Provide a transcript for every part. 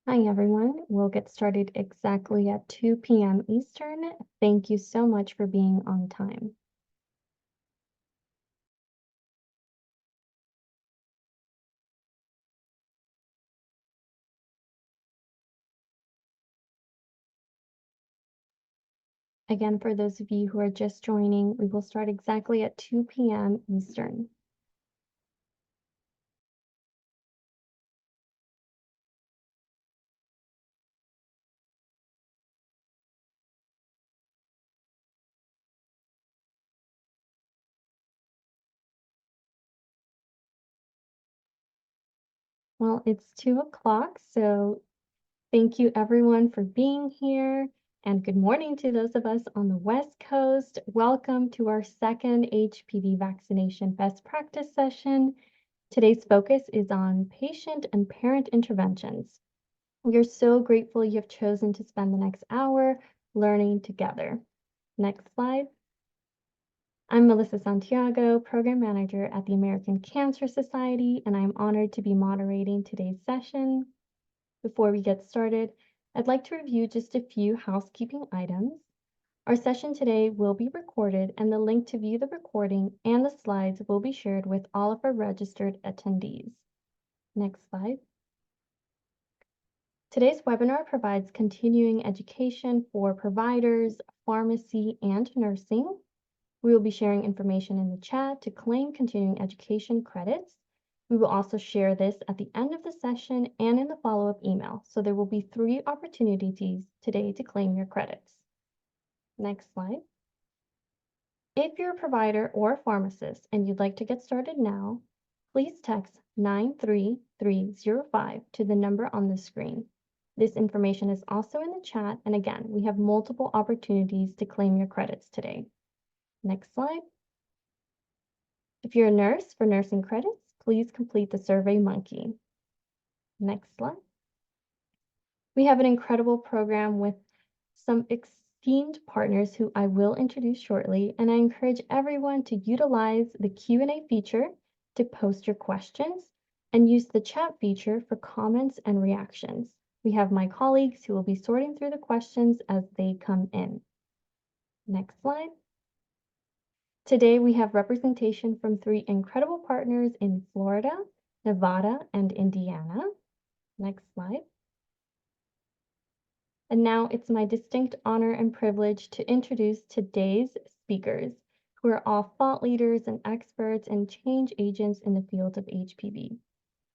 Hi, everyone. We'll get started exactly at 2 p.m. Eastern. Thank you so much for being on time. Again, for those of you who are just joining, we will start exactly at 2 p.m. Eastern. Well, it's 2 o'clock, so thank you everyone for being here. And good morning to those of us on the West Coast. Welcome to our second HPV vaccination best practice session. Today's focus is on patient and parent interventions. We are so grateful you have chosen to spend the next hour learning together. Next slide. I'm Melissa Santiago, Program Manager at the American Cancer Society, and I'm honored to be moderating today's session. Before we get started, I'd like to review just a few housekeeping items. Our session today will be recorded, and the link to view the recording and the slides will be shared with all of our registered attendees. Next slide. Today's webinar provides continuing education for providers, pharmacy, and nursing. We will be sharing information in the chat to claim continuing education credits. We will also share this at the end of the session and in the follow-up email. So there will be 3 opportunities today to claim your credits. Next slide. If you're a provider or a pharmacist and you'd like to get started now, please text 93305 to the number on the screen. This information is also in the chat, and again, we have multiple opportunities to claim your credits today. Next slide. If you're a nurse for nursing credits, please complete the Survey Monkey. Next slide. We have an incredible program with some esteemed partners who I will introduce shortly, and I encourage everyone to utilize the Q&A feature to post your questions and use the chat feature for comments and reactions. We have my colleagues who will be sorting through the questions as they come in. Next slide. Today we have representation from 3 incredible partners in Florida, Nevada, and Indiana. Next slide. And now it's my distinct honor and privilege to introduce today's speakers, who are all thought leaders and experts and change agents in the field of HPV.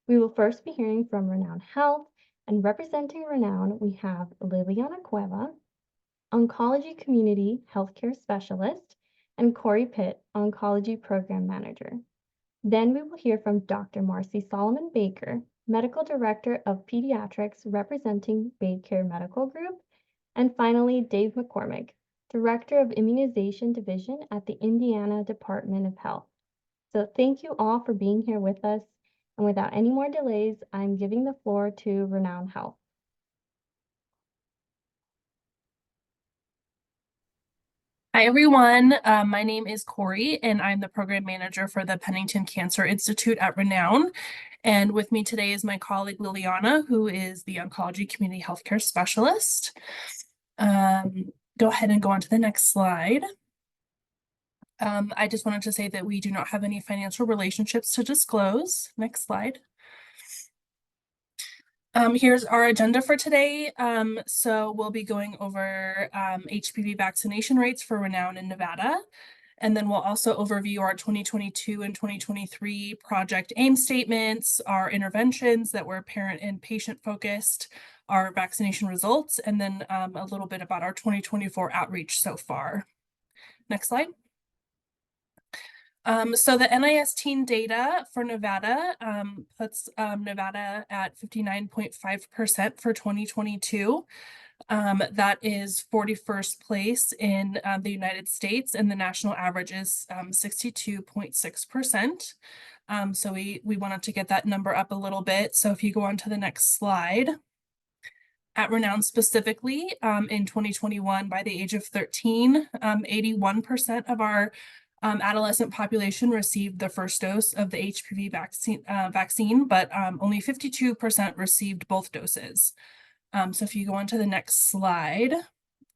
We will first be hearing from Renown Health, and representing Renown, we have Liliana Cueva, Oncology Community Healthcare Specialist, and Corey Pitt, Oncology Program Manager. Then we will hear from Dr. Marcy Solomon Baker, Medical Director of Pediatrics representing Baycare Medical Group, and finally Dave McCormick, Director of Immunization Division at the Indiana Department of Health. So thank you all for being here with us, and without any more delays, I'm giving the floor to Renown Health. Hi, everyone. My name is Corey, and I'm the program manager for the Pennington Cancer Institute at Renown. And with me today is my colleague Liliana, who is the Oncology Community Healthcare Specialist. Go ahead and go on to the next slide. I just wanted to say that we do not have any financial relationships to disclose. Next slide. Here's our agenda for today. So we'll be going over HPV vaccination rates for Renown in Nevada. And then we'll also overview our 2022 and 2023 project aim statements, our interventions that were parent and patient focused, our vaccination results, and then a little bit about our 2024 outreach so far. Next slide. So the NIS teen data for Nevada puts Nevada at 59.5% for 2022. That is 41st place in the United States, and the national average is 62.6%. So we wanted to get that number up a little bit. So if you go on to the next slide. At Renown specifically, in 2021, by the age of 13, 81% of our adolescent population received the first dose of the HPV vaccine, but only 52% received both doses. So if you go on to the next slide,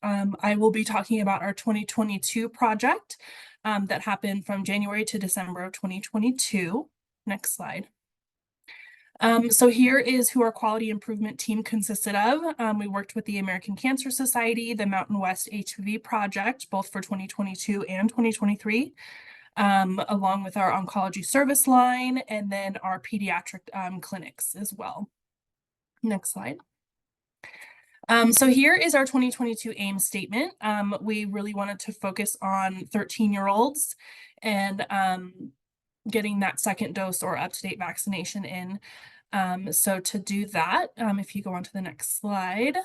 I will be talking about our 2022 project that happened from January to December of 2022. Next slide. So here is who our quality improvement team consisted of. We worked with the American Cancer Society, the Mountain West HPV Project, both for 2022 and 2023, along with our oncology service line, and then our pediatric clinics as well. Next slide. So here is our 2022 AIM statement. We really wanted to focus on 13-year-olds and getting that second dose or up-to-date vaccination in. So to do that, if you go on to the next slide,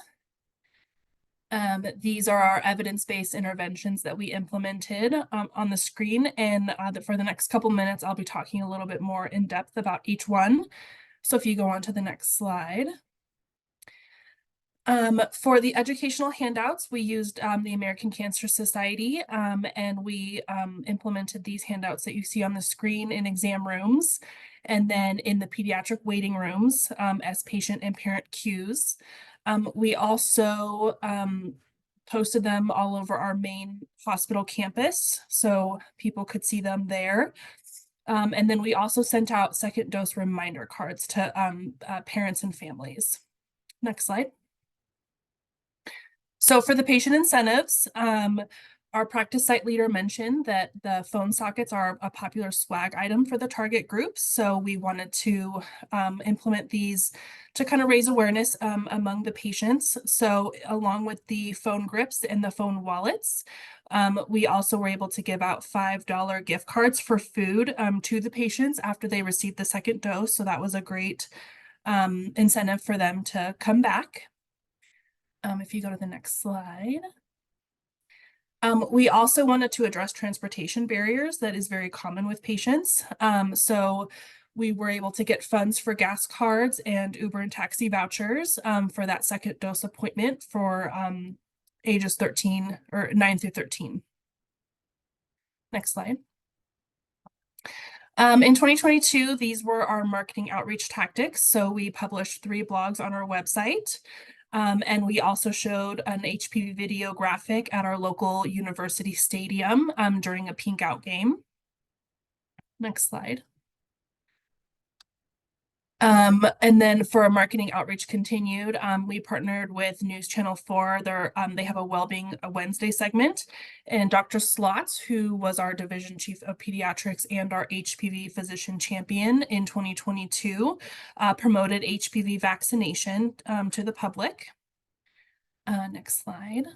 these are our evidence-based interventions that we implemented on the screen. And for the next couple minutes, I'll be talking a little bit more in depth about each one. So if you go on to the next slide. For the educational handouts, we used the American Cancer Society, and we implemented these handouts that you see on the screen in exam rooms, and then in the pediatric waiting rooms as patient and parent cues. We also posted them all over our main hospital campus, so people could see them there. And then we also sent out second dose reminder cards to parents and families. Next slide. So for the patient incentives, our practice site leader mentioned that the phone sockets are a popular swag item for the target groups. So we wanted to implement these to kind of raise awareness among the patients. So along with the phone grips and the phone wallets, we also were able to give out $5 gift cards for food to the patients after they received the second dose. So that was a great incentive for them to come back. If you go to the next slide. We also wanted to address transportation barriers that is very common with patients. So we were able to get funds for gas cards and Uber and taxi vouchers for that second dose appointment for ages 13 or 9 through 13. Next slide. In 2022, these were our marketing outreach tactics. So we published 3 blogs on our website. And we also showed an HPV video graphic at our local university stadium during a pink out game. Next slide. And then for our marketing outreach continued, we partnered with News Channel 4. They have a Wellbeing Wednesday segment, and Dr. Slotz, who was our division chief of pediatrics and our HPV physician champion in 2022, promoted HPV vaccination to the public. Next slide.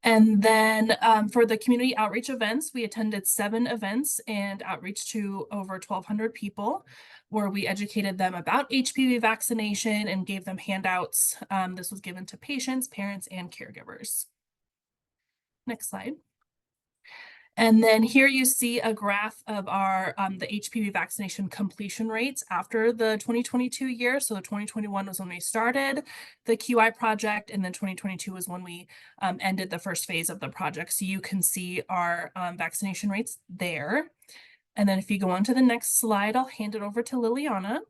And then for the community outreach events, we attended 7 events and outreach to over 1,200 people, where we educated them about HPV vaccination and gave them handouts. This was given to patients, parents, and caregivers. Next slide. And then here you see a graph of our the HPV vaccination completion rates after the 2022 year. So the 2021 was when we started the QI project, and then 2022 was when we ended the first phase of the project. So you can see our vaccination rates there. And then if you go on to the next slide, I'll hand it over to Liliana.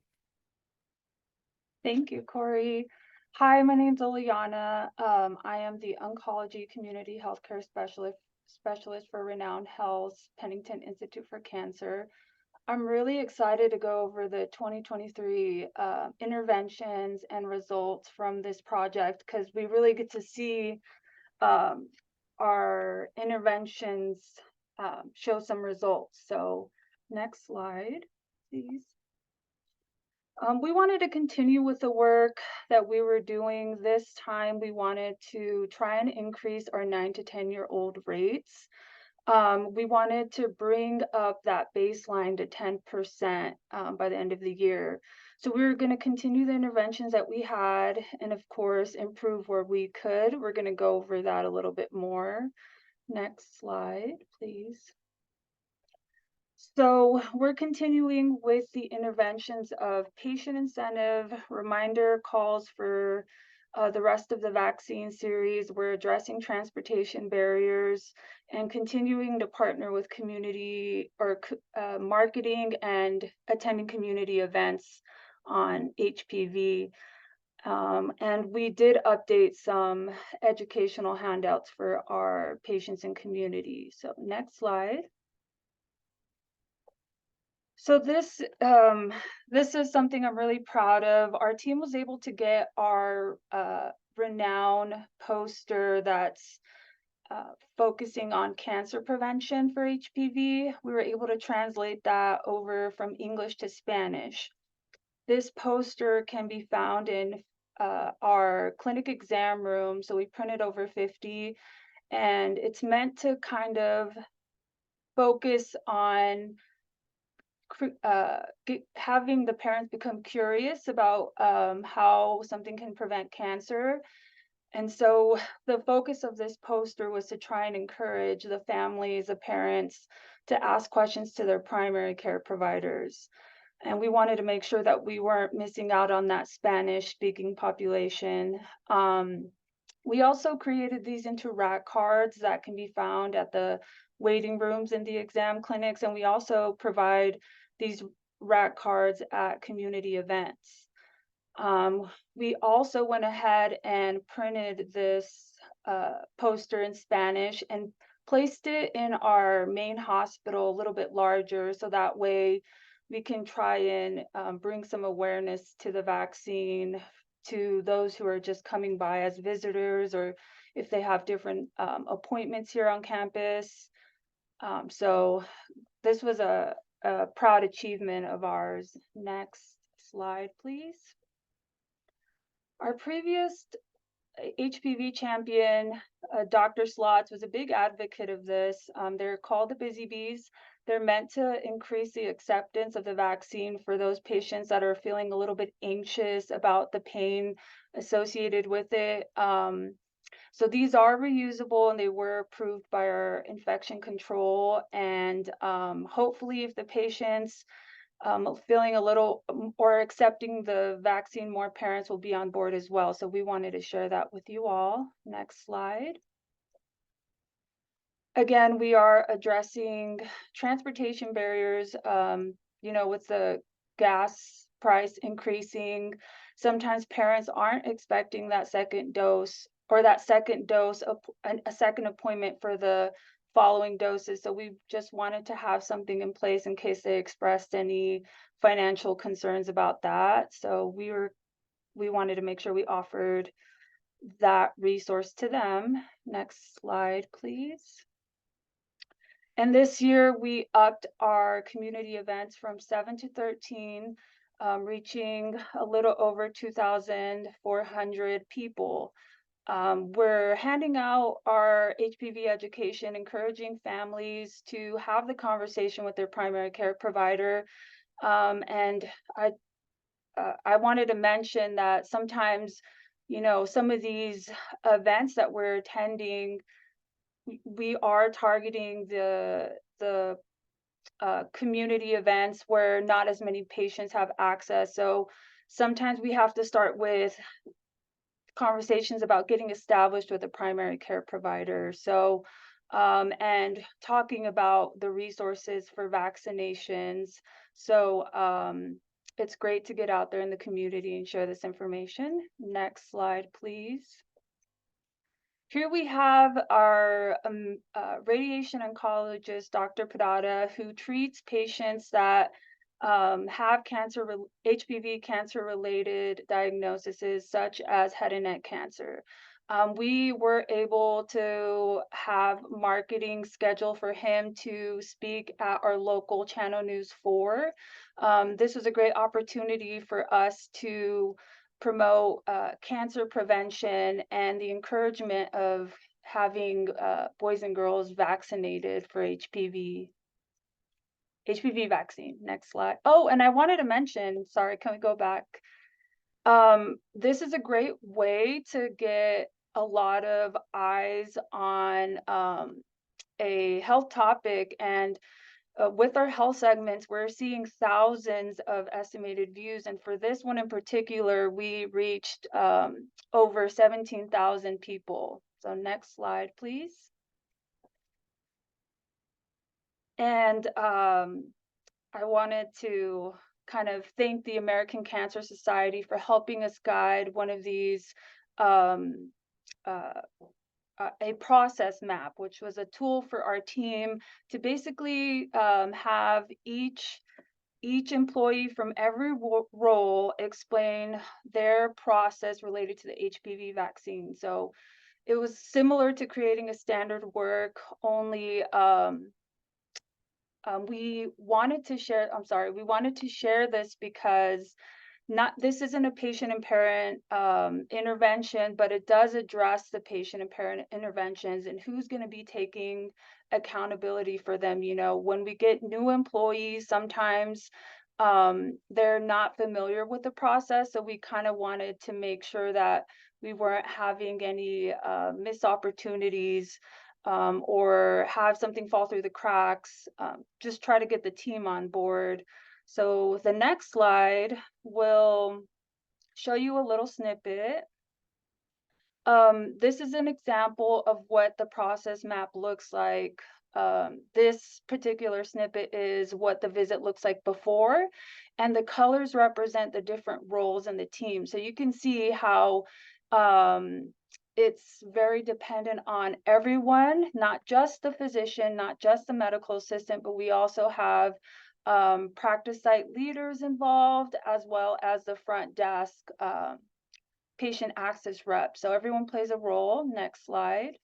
Thank you, Corey. Hi, my name's Liliana. I am the Oncology Community Healthcare Specialist for Renown Health's Pennington Institute for Cancer. I'm really excited to go over the 2023 interventions and results from this project, because we really get to see our interventions show some results. So next slide, please. We wanted to continue with the work that we were doing. This time we wanted to try and increase our 9 to 10-year-old rates. We wanted to bring up that baseline to 10% by the end of the year. So we were going to continue the interventions that we had, and of course improve where we could. We're going to go over that a little bit more. Next slide, please. So we're continuing with the interventions of patient incentive, reminder calls for the rest of the vaccine series, we're addressing transportation barriers and continuing to partner with community or marketing and attending community events on HPV. And we did update some educational handouts for our patients and community. So next slide. So this is something I'm really proud of. Our team was able to get our renowned poster that's focusing on cancer prevention for HPV. We were able to translate that over from English to Spanish. This poster can be found in our clinic exam room. So we printed over 50, and it's meant to kind of focus on having the parents become curious about how something can prevent cancer. And so the focus of this poster was to try and encourage the families, the parents, to ask questions to their primary care providers. And we wanted to make sure that we weren't missing out on that Spanish-speaking population. We also created these into rack cards that can be found at the waiting rooms in the exam clinics, and we also provide these rack cards at community events. We also went ahead and printed this poster in Spanish and placed it in our main hospital a little bit larger, so that way we can try and bring some awareness to the vaccine to those who are just coming by as visitors, or if they have different appointments here on campus. So this was a proud achievement of ours. Next slide, please. Our previous HPV champion, Dr. Slots, was a big advocate of this. They're called the Busy Bees. They're meant to increase the acceptance of the vaccine for those patients that are feeling a little bit anxious about the pain associated with it. So these are reusable, and they were approved by our infection control. And hopefully, if the patients feeling a little or accepting the vaccine, more parents will be on board as well. So we wanted to share that with you all. Next slide. Again, we are addressing transportation barriers. With the gas price increasing, sometimes parents aren't expecting that second dose, or that second dose of a second appointment for the following doses. So we just wanted to have something in place in case they expressed any financial concerns about that. So we wanted to make sure we offered that resource to them. Next slide, please. And this year we upped our community events from 7 to 13, reaching a little over 2,400 people. We're handing out our HPV education, encouraging families to have the conversation with their primary care provider. And I wanted to mention that sometimes, some of these events that we're attending, we are targeting the community events where not as many patients have access. So sometimes we have to start with conversations about getting established with a primary care provider. So, and talking about the resources for vaccinations. So, it's great to get out there in the community and share this information. Next slide, please. Here we have our radiation oncologist, Dr. Padada, who treats patients that have HPV cancer-related diagnoses, such as head and neck cancer. We were able to have marketing scheduled for him to speak at our local Channel News 4. This was a great opportunity for us to promote cancer prevention and the encouragement of having boys and girls vaccinated for HPV vaccine. Next slide. Oh, and I wanted to mention, sorry, can we go back? This is a great way to get a lot of eyes on a health topic. And with our health segments, we're seeing thousands of estimated views. And for this one in particular, we reached over 17,000 people. So next slide, please. And I wanted to kind of thank the American Cancer Society for helping us guide one of these a process map, which was a tool for our team to basically have each employee from every role explain their process related to the HPV vaccine. So it was similar to creating a standard work, only we wanted to share this because this isn't a patient and parent intervention, but it does address the patient and parent interventions and who's going to be taking accountability for them. You know, when we get new employees, sometimes they're not familiar with the process. So we kind of wanted to make sure that we weren't having any missed opportunities or have something fall through the cracks. Just try to get the team on board. So the next slide will show you a little snippet. This is an example of what the process map looks like. This particular snippet is what the visit looks like before, and the colors represent the different roles in the team. So you can see how it's very dependent on everyone, not just the physician, not just the medical assistant, but we also have practice site leaders involved, as well as the front desk patient access rep. So everyone plays a role. Next slide.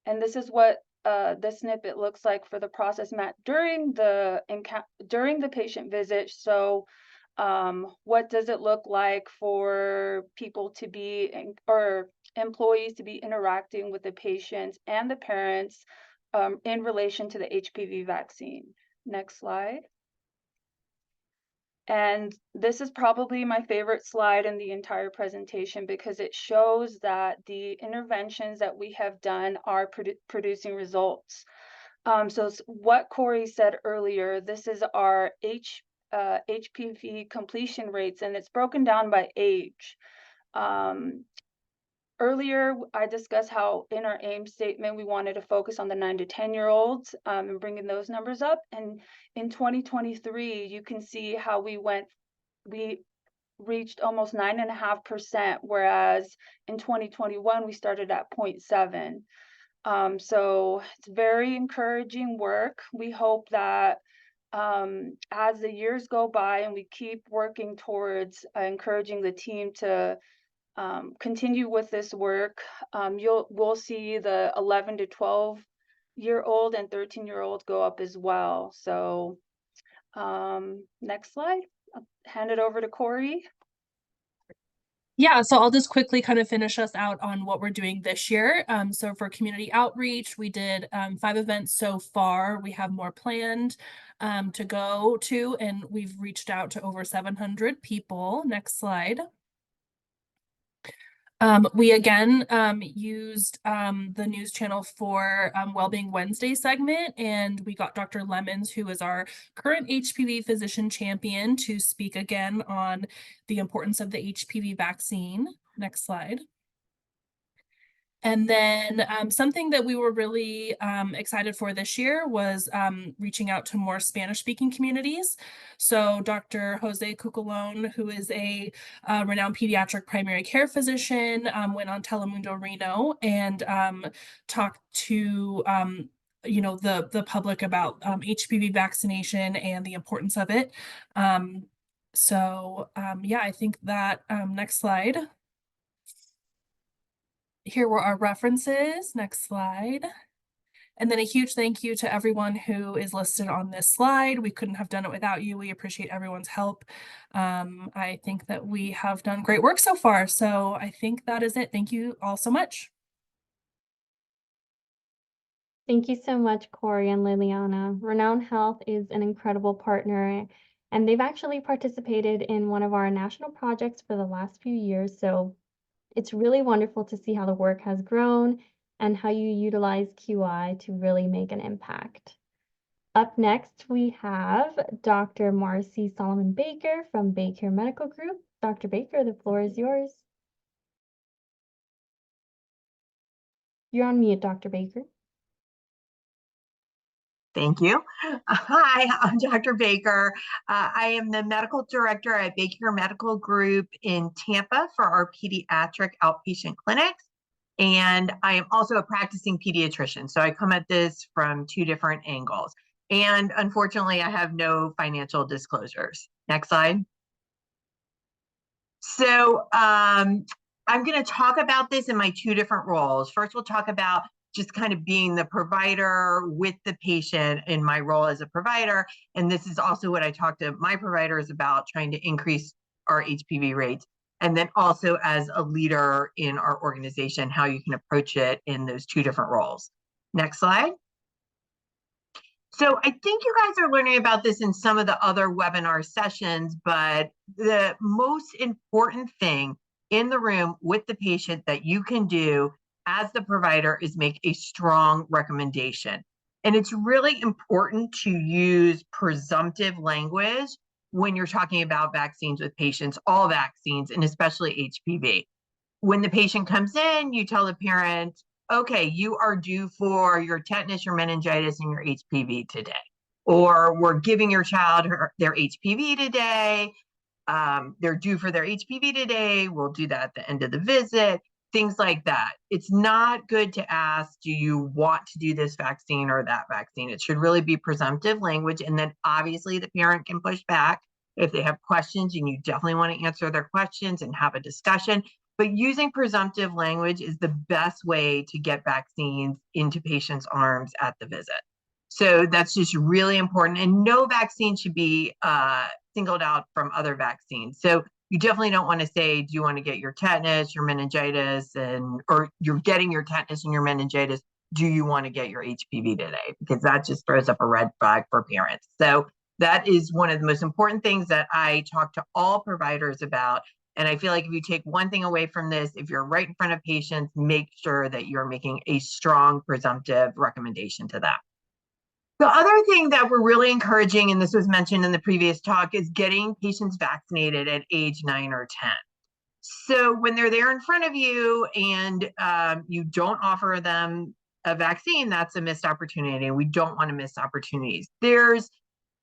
And this is what the snippet looks like for the process map during the patient visit. So what does it look like for people to be or employees to be interacting with the patients and the parents in relation to the HPV vaccine? Next slide. And this is probably my favorite slide in the entire presentation because it shows that the interventions that we have done are producing results. So what Corey said earlier, this is our HPV completion rates, and it's broken down by age. Earlier, I discussed how in our AIM statement, we wanted to focus on the 9 to 10-year-olds and bringing those numbers up. And in 2023, you can see how we reached almost 9.5%, whereas in 2021, we started at 0.7. So it's very encouraging work. We hope that as the years go by and we keep working towards encouraging the team to continue with this work, we'll see the 11 to 12-year-old and 13-year-old go up as well. So next slide. I'll hand it over to Corey. Yeah, so I'll just quickly kind of finish us out on what we're doing this year. So for community outreach, we did 5 events so far. We have more planned to go to, and we've reached out to over 700 people. Next slide. We again used the news channel for Wellbeing Wednesday segment, and we got Dr. Lemons, who is our current HPV physician champion, to speak again on the importance of the HPV vaccine. Next slide. And then something that we were really excited for this year was reaching out to more Spanish-speaking communities. So Dr. Jose Cucolón, who is a renowned pediatric primary care physician, went on Telemundo Reno and talked to you know, the public about HPV vaccination and the importance of it. Yeah, I think that next slide. Here were our references. Next slide. And then a huge thank you to everyone who is listed on this slide. We couldn't have done it without you. We appreciate everyone's help. I think that we have done great work so far. So I think that is it. Thank you all so much. Thank you so much, Corey and Liliana. Renown Health is an incredible partner, and they've actually participated in one of our national projects for the last few years. So it's really wonderful to see how the work has grown and how you utilize QI to really make an impact. Up next, we have Dr. Marcy Solomon Baker from Baker Medical Group. Dr. Baker, the floor is yours. You're on mute, Dr. Baker. Thank you. Hi, I'm Dr. Baker. I am the medical director at Baker Medical Group in Tampa for our pediatric outpatient clinics. And I am also a practicing pediatrician. So I come at this from two different angles. And unfortunately, I have no financial disclosures. Next slide. So I'm going to talk about this in my two different roles. First, we'll talk about just kind of being the provider with the patient in my role as a provider. And this is also what I talk to my providers about, trying to increase our HPV rates. And then also as a leader in our organization, how you can approach it in those two different roles. Next slide. So I think you guys are learning about this in some of the other webinar sessions, but the most important thing in the room with the patient that you can do as the provider is make a strong recommendation. And it's really important to use presumptive language when you're talking about vaccines with patients, all vaccines, and especially HPV. When the patient comes in, you tell the parent, okay, you are due for your tetanus, your meningitis, and your HPV today. Or we're giving your child their HPV today. They're due for their HPV today. We'll do that at the end of the visit. Things like that. It's not good to ask, do you want to do this vaccine or that vaccine? It should really be presumptive language. And then obviously the parent can push back if they have questions, and you definitely want to answer their questions and have a discussion. But using presumptive language is the best way to get vaccines into patients' arms at the visit. So that's just really important. And no vaccine should be singled out from other vaccines. So you definitely don't want to say, do you want to get your tetanus, your meningitis, or you're getting your tetanus and your meningitis, do you want to get your HPV today? Because that just throws up a red flag for parents. So that is one of the most important things that I talk to all providers about. And I feel like if you take one thing away from this, if you're right in front of patients, make sure that you're making a strong presumptive recommendation to them. The other thing that we're really encouraging, and this was mentioned in the previous talk, is getting patients vaccinated at age 9 or 10. So when they're there in front of you and you don't offer them a vaccine, that's a missed opportunity. And we don't want to miss opportunities. There's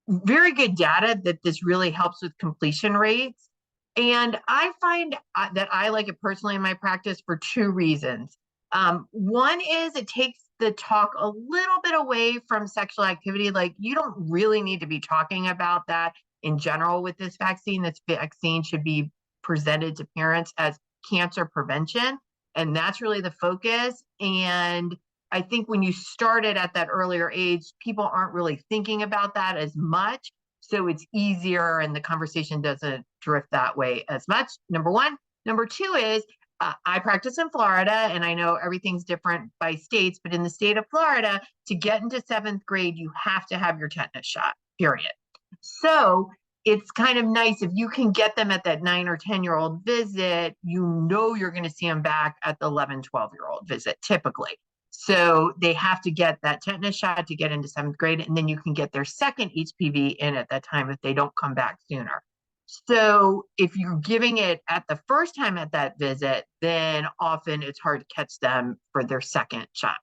very good data that this really helps with completion rates. And I find that I like it personally in my practice for two reasons. One is it takes the talk a little bit away from sexual activity. Like, you don't really need to be talking about that in general with this vaccine. This vaccine should be presented to parents as cancer prevention. And that's really the focus. And I think when you started at that earlier age, people aren't really thinking about that as much. So it's easier and the conversation doesn't drift that way as much, number one. Number two is, I practice in Florida, and I know everything's different by states, but in the state of Florida, to get into 7th grade, you have to have your tetanus shot, period. So it's kind of nice if you can get them at that 9 or 10-year-old visit, you know you're going to see them back at the 11, 12-year-old visit, typically. So they have to get that tetanus shot to get into 7th grade, and then you can get their second HPV in at that time if they don't come back sooner. So if you're giving it at the first time at that visit, then often it's hard to catch them for their second shot.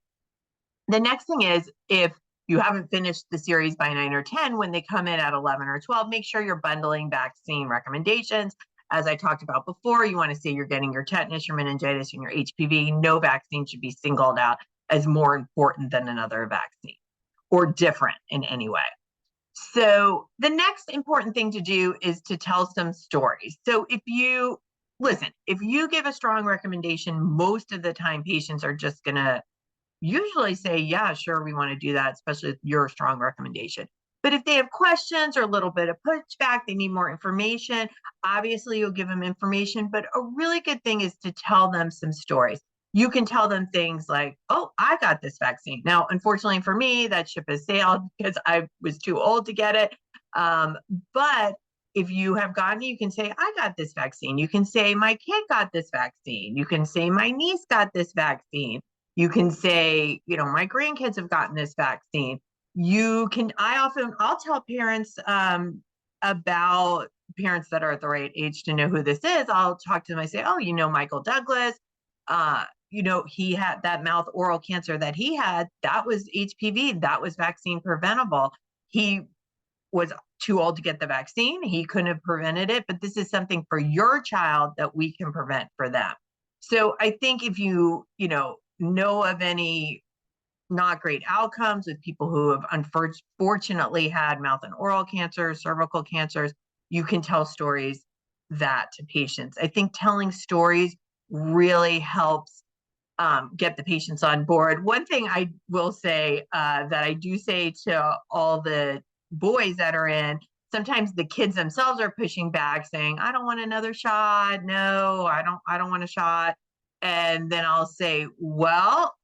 The next thing is, if you haven't finished the series by 9 or 10, when they come in at 11 or 12, make sure you're bundling vaccine recommendations. As I talked about before, you want to say you're getting your tetanus, your meningitis, and your HPV. No vaccine should be singled out as more important than another vaccine or different in any way. So the next important thing to do is to tell some stories. So if you give a strong recommendation, most of the time patients are just going to usually say, yeah, sure, we want to do that, especially if you're a strong recommendation. But if they have questions or a little bit of pushback, they need more information, obviously you'll give them information. But a really good thing is to tell them some stories. You can tell them things like, oh, I got this vaccine. Now, unfortunately for me, that ship has sailed because I was too old to get it. But if you have gotten it, you can say, I got this vaccine. You can say, my kid got this vaccine. You can say, my niece got this vaccine. You can say, my grandkids have gotten this vaccine. I'll tell parents about parents that are at the right age to know who this is. I'll talk to them. I say, oh, Michael Douglas, he had that mouth oral cancer that he had. That was HPV. That was vaccine preventable. He was too old to get the vaccine. He couldn't have prevented it, but this is something for your child that we can prevent for them. So I think if you know of any not great outcomes with people who have unfortunately had mouth and oral cancers, cervical cancers, you can tell stories that to patients. I think telling stories really helps get the patients on board. One thing I will say that I do say to all the boys that are in, sometimes the kids themselves are pushing back saying, I don't want another shot. No, I don't want a shot. And then I'll say, well,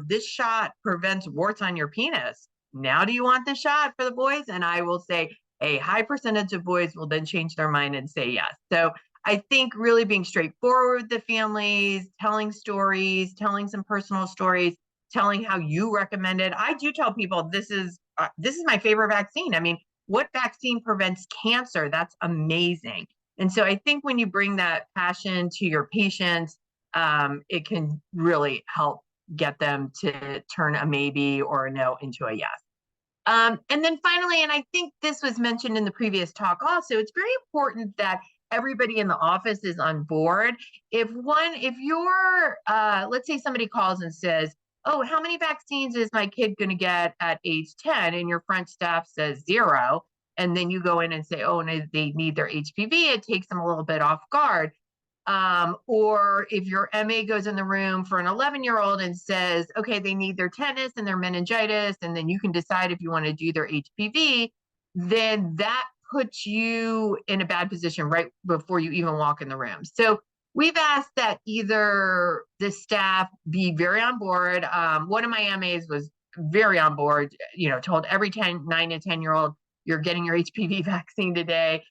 this shot prevents warts on your penis. Now, do you want the shot for the boys? And I will say a high percentage of boys will then change their mind and say yes. So I think really being straightforward with the families, telling stories, telling some personal stories, telling how you recommend it. I do tell people this is my favorite vaccine. I mean, what vaccine prevents cancer? That's amazing. And so I think when you bring that passion to your patients, it can really help get them to turn a maybe or a no into a yes. And then finally, and I think this was mentioned in the previous talk also, it's very important that everybody in the office is on board. If you're, let's say somebody calls and says, oh, how many vaccines is my kid going to get at age 10? And your front staff says 0. And then you go in and say, oh, and they need their HPV, it takes them a little bit off guard. Or if your MA goes in the room for an 11-year-old and says, okay, they need their tetanus and their meningitis, and then you can decide if you want to do their HPV, then that puts you in a bad position right before you even walk in the room. So we've asked that either the staff be very on board. One of my MAs was very on board, told every 9 to 10-year-old, you're getting your HPV vaccine today.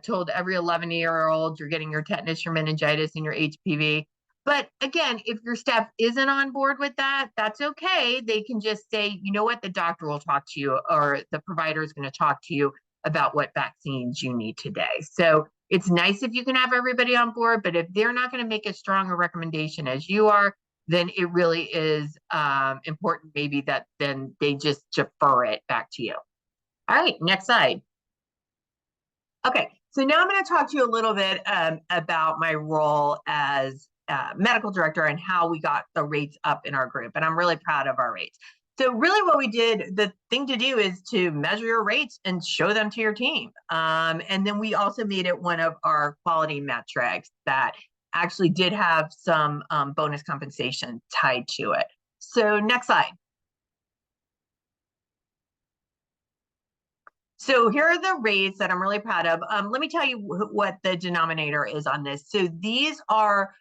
Told every 11-year-old you're getting your tetanus, your meningitis, and your HPV. But again, if your staff isn't on board with that, that's okay. They can just say, you know what, the doctor will talk to you, or the provider is going to talk to you about what vaccines you need today. So it's nice if you can have everybody on board, but if they're not going to make as strong a recommendation as you are, then it really is important maybe that then they just defer it back to you. All right, next slide. Okay, so now I'm going to talk to you a little bit about my role as medical director and how we got the rates up in our group. And I'm really proud of our rates. So really what we did, the thing to do is to measure your rates and show them to your team. And then we also made it one of our quality metrics that actually did have some bonus compensation tied to it. So next slide. So here are the rates that I'm really proud of. Let me tell you what the denominator is on this. So these are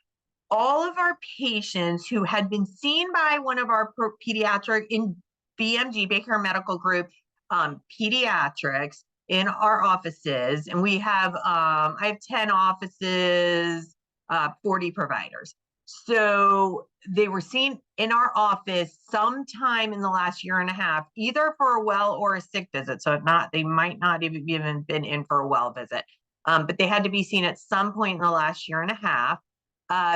all of our patients who had been seen by one of our pediatric in BMG, Baker Medical Group, pediatrics in our offices. And we have, I have 10 offices, 40 providers. So they were seen in our office sometime in the last year and a half, either for a well or a sick visit. So they might not even been in for a well visit, but they had to be seen at some point in the last year and a half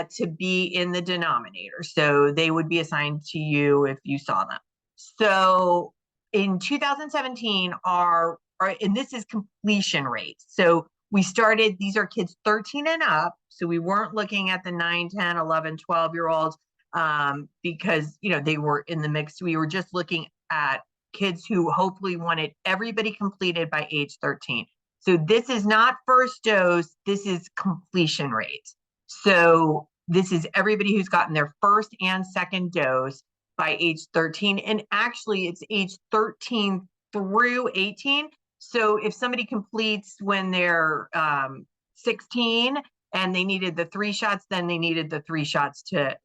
to be in the denominator. So they would be assigned to you if you saw them. So in 2017, and this is completion rates. So we started, these are kids 13 and up. So we weren't looking at the 9, 10, 11, 12-year-olds because, they were in the mix. We were just looking at kids who hopefully wanted everybody completed by age 13. So this is not first dose, this is completion rates. So this is everybody who's gotten their first and second dose by age 13. And actually it's age 13 through 18. So if somebody completes when they're 16 and they needed the 3 shots, then they needed the 3 shots to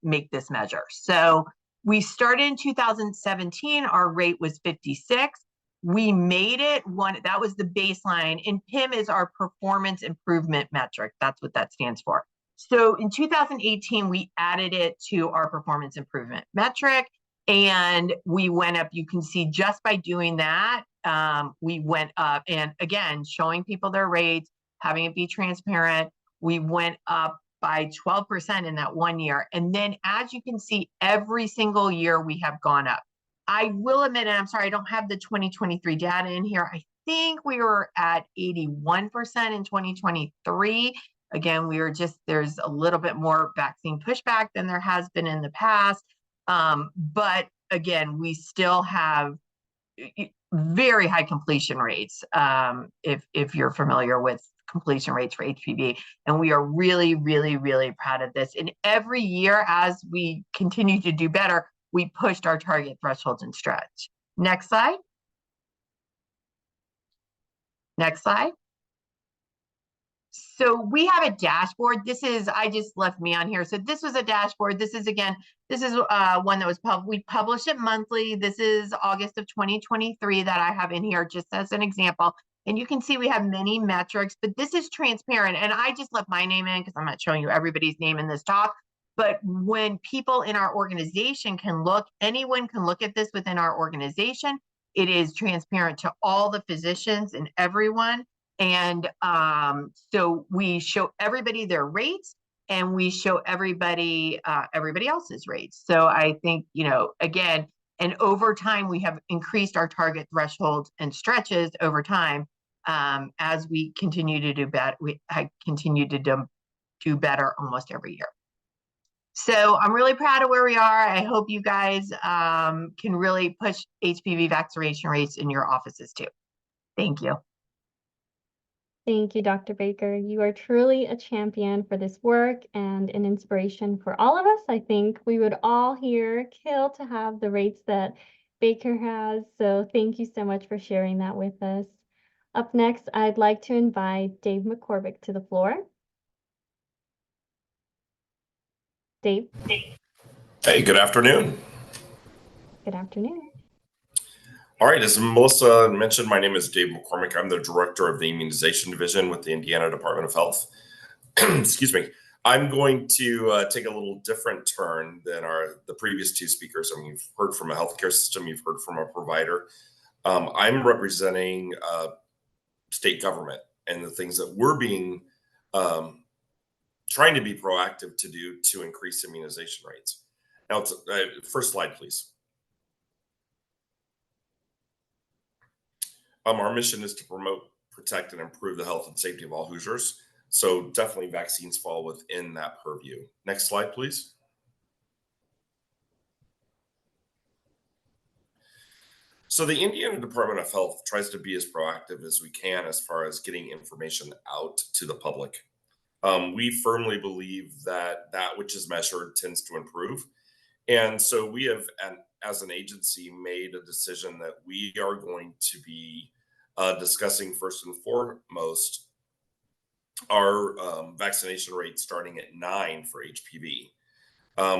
make this measure. So we started in 2017, our rate was 56. We made it that was the baseline, and PIM is our performance improvement metric. That's what that stands for. So in 2018, we added it to our performance improvement metric. And we went up, you can see just by doing that, we went up, and again, showing people their rates, having it be transparent, we went up by 12% in that 1 year. And then as you can see, every single year we have gone up. I will admit, and I'm sorry, I don't have the 2023 data in here. I think we were at 81% in 2023. Again, there's a little bit more vaccine pushback than there has been in the past. But again, we still have very high completion rates, if you're familiar with completion rates for HPV. And we are really, really, really proud of this. And every year, as we continue to do better, we pushed our target thresholds and stretch. Next slide. Next slide. So we have a dashboard. I just left me on here. So this was a dashboard. This is one that was we publish it monthly. This is August of 2023 that I have in here just as an example. And you can see we have many metrics, but this is transparent. And I just left my name in because I'm not showing you everybody's name in this talk. But when people in our organization anyone can look at this within our organization. It is transparent to all the physicians and everyone. And so we show everybody their rates, and we show everybody else's rates. So I think, again, and over time, we have increased our target thresholds and stretches over time as we continue to do better. We continue to do better almost every year. So I'm really proud of where we are. I hope you guys can really push HPV vaccination rates in your offices too. Thank you. Thank you, Dr. Baker. You are truly a champion for this work and an inspiration for all of us. I think we would all here kill to have the rates that Baker has. So thank you so much for sharing that with us. Up next, I'd like to invite Dave McCormick to the floor. Dave. Hey, good afternoon. Good afternoon. All right, as Melissa mentioned, my name is Dave McCormick. I'm the director of the Immunization Division with the Indiana Department of Health. Excuse me. I'm going to take a little different turn than the previous two speakers. I mean, you've heard from a healthcare system, you've heard from a provider. I'm representing state government and the things that we're being trying to be proactive to do to increase immunization rates. Now, first slide, please. Our mission is to promote, protect, and improve the health and safety of all Hoosiers. So definitely vaccines fall within that purview. Next slide, please. So the Indiana Department of Health tries to be as proactive as we can as far as getting information out to the public. We firmly believe that that which is measured tends to improve. And so we have, as an agency, made a decision that we are going to be discussing first and foremost our vaccination rate starting at 9 for HPV.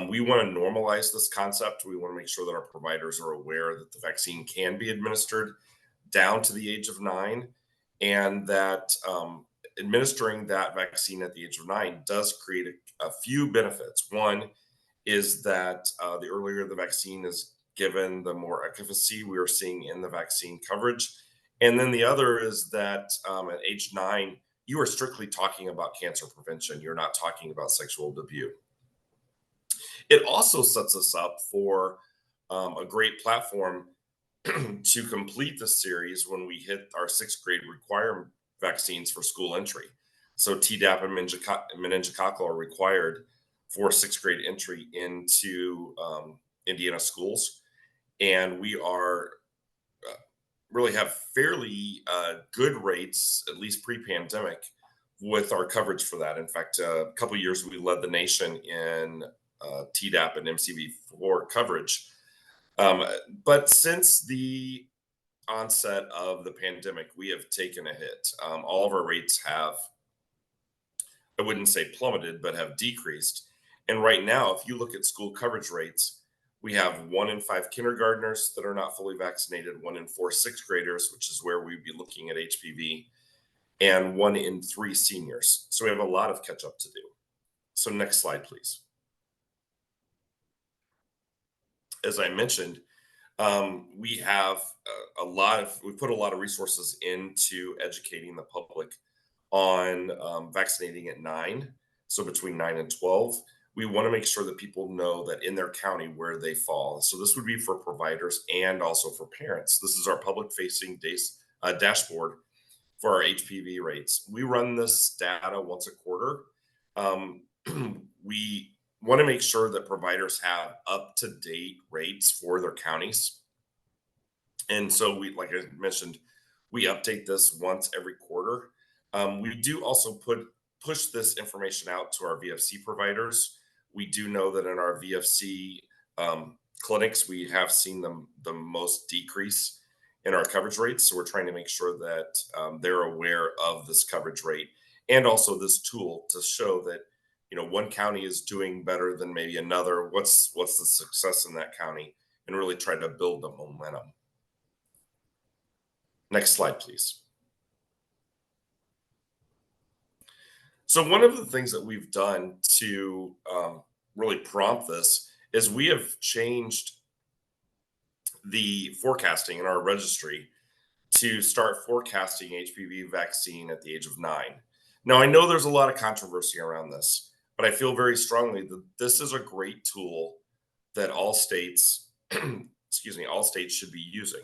We want to normalize this concept. We want to make sure that our providers are aware that the vaccine can be administered down to the age of 9, and that administering that vaccine at the age of 9 does create a few benefits. One is that the earlier the vaccine is given, the more efficacy we are seeing in the vaccine coverage. And then the other is that at age 9, you are strictly talking about cancer prevention. You're not talking about sexual debut. It also sets us up for a great platform to complete the series when we hit our 6th grade requirement vaccines for school entry. So Tdap and meningococcal are required for 6th grade entry into Indiana schools. And we are really have fairly good rates, at least pre-pandemic, with our coverage for that. In fact, a couple of years we led the nation in Tdap and MCV4 coverage. But since the onset of the pandemic, we have taken a hit. All of our rates have, I wouldn't say plummeted, but have decreased. And right now, if you look at school coverage rates, we have 1 in 5 kindergartners that are not fully vaccinated, 1 in 4 6th graders, which is where we'd be looking at HPV, and 1 in 3 seniors. So we have a lot of catch up to do. So next slide, please. as I mentioned, we have we put a lot of resources into educating the public on vaccinating at 9, so between 9 and 12. We want to make sure that people know that in their county where they fall. So this would be for providers and also for parents. This is our public facing dashboard for our HPV rates. We run this data once a quarter. Um, we want to make sure that providers have up to date rates for their counties. And so we, like I mentioned, we update this once every quarter. We do also push this information out to our VFC providers. We do know that in our VFC clinics, we have seen the most decrease in our coverage rates. So we're trying to make sure that they're aware of this coverage rate and also this tool to show that, you know, one county is doing better than maybe another. What's the success in that county, and really try to build the momentum. Next slide, please. So one of the things that we've done to really prompt this is we have changed the forecasting in our registry to start forecasting HPV vaccine at the age of 9. Now, I know there's a lot of controversy around this, but I feel very strongly that this is a great tool that all states, all states should be using.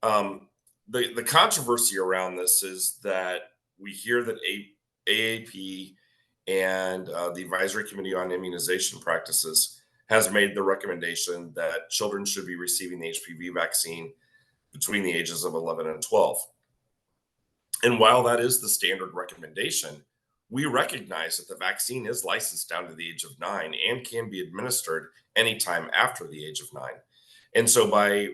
The controversy around this is that we hear that AAP and the Advisory Committee on Immunization Practices has made the recommendation that children should be receiving the HPV vaccine between the ages of 11 and 12. And while that is the standard recommendation, we recognize that the vaccine is licensed down to the age of 9 and can be administered anytime after the age of 9. And so by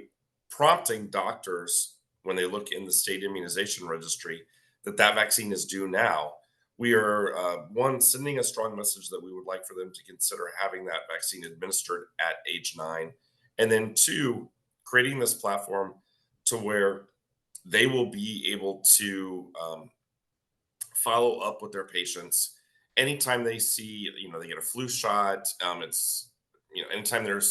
prompting doctors when they look in the state immunization registry that vaccine is due now, we are sending a strong message that we would like for them to consider having that vaccine administered at age 9, and then 2, creating this platform to where they will be able to follow up with their patients anytime they see, they get a flu shot. It's, anytime they're